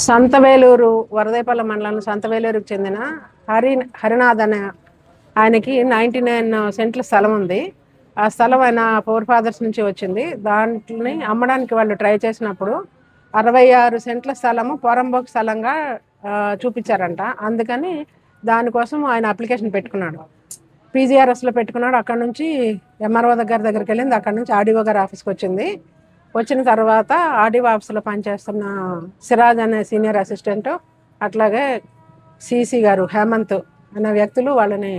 సంతవేలూరు వరదైపల్లి మండలం సంతవేలూరుకు చెందిన హరినాథ్ అనే ఆయనకి 99 సెంట్ల స్థలం ఉంది. ఆ స్థలం ఆయన ఫోర్ ఫాదర్స్ నుంచి వచ్చింది. దాంట్ని అమ్మడానికి వాళ్ళు ట్రై చేసినప్పుడు 66 సెంట్ల స్థలము పోరంబోక్ స్థలంగా చూపించారంట. అందుకని దానికోసం ఆయన అప్లికేషన్ పెట్టుకున్నాడు. పీజీఆర్ఎస్లో పెట్టుకున్నాడు. అక్కడ నుంచి ఎంఆర్ఓ దగ్గరికి వెళ్ళింది. అక్కడ నుంచి ఆర్డీఓ గారి ఆఫీస్కి వచ్చింది. వచ్చిన తర్వాత ఆర్డీఓ ఆఫీస్లో పనిచేస్తున్న సిరాజ్ అనే సీనియర్ అసిస్టెంట్, అట్లాగే సిసి గారు హేమంత్ అనే వ్యక్తులు వాళ్ళని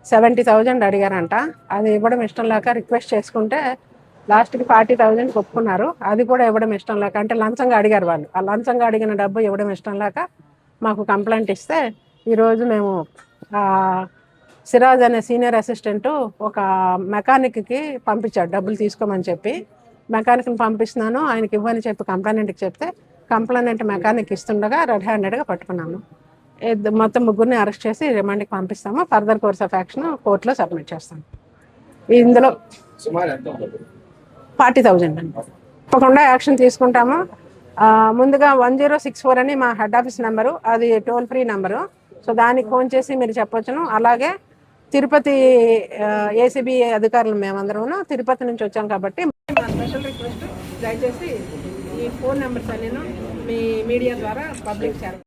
70,000 అడిగారంట. అది ఇవ్వడం ఇష్టం లేక రిక్వెస్ట్ చేసుకుంటే లాస్ట్కి 40,000 ఒప్పుకున్నారు. అది కూడా ఇవ్వడం ఇష్టం లేక, అంటే లంచంగా అడిగారు వాళ్ళు. ఆ లంచంగా అడిగిన డబ్బు ఇవ్వడం ఇష్టం లేక మాకు కంప్లైంట్ ఇస్తే ఈరోజు మేము సిరాజ్ అనే సీనియర్ అసిస్టెంట్ ఒక మెకానిక్కి పంపించాడు డబ్బులు తీసుకోమని చెప్పి. మెకానిక్ని పంపిస్తున్నాను, ఆయనకి ఇవ్వని చెప్పి కంప్లైంట్కి చెప్తే కంప్లైంట్ మెకానిక్ ఇస్తుండగా రెడ్ హ్యాండెడ్గా పట్టుకున్నాము. మొత్తం ముగ్గురిని అరెస్ట్ చేసి రిమాండ్కి పంపిస్తాము. ఫర్దర్ కోర్స్ ఆఫ్ యాక్షన్ కోర్టులో సబ్మిట్ చేస్తాము. ఇందులో 40,000 అండి. తప్పకుండా యాక్షన్ తీసుకుంటాము. ముందుగా 1064 అని మా హెడ్ ఆఫీస్ నెంబరు, అది టోల్ ఫ్రీ నెంబరు. సో దానికి ఫోన్ చేసి మీరు చెప్పొచ్చును. అలాగే తిరుపతి ఏసీబీ అధికారులు మేమందరం తిరుపతి నుంచి వచ్చాం కాబట్టి మా స్పెషల్ రిక్వెస్ట్, దయచేసి ఈ ఫోన్ నెంబర్స్ అన్నీ మీ మీడియా ద్వారా పబ్లిక్ చేయాలి.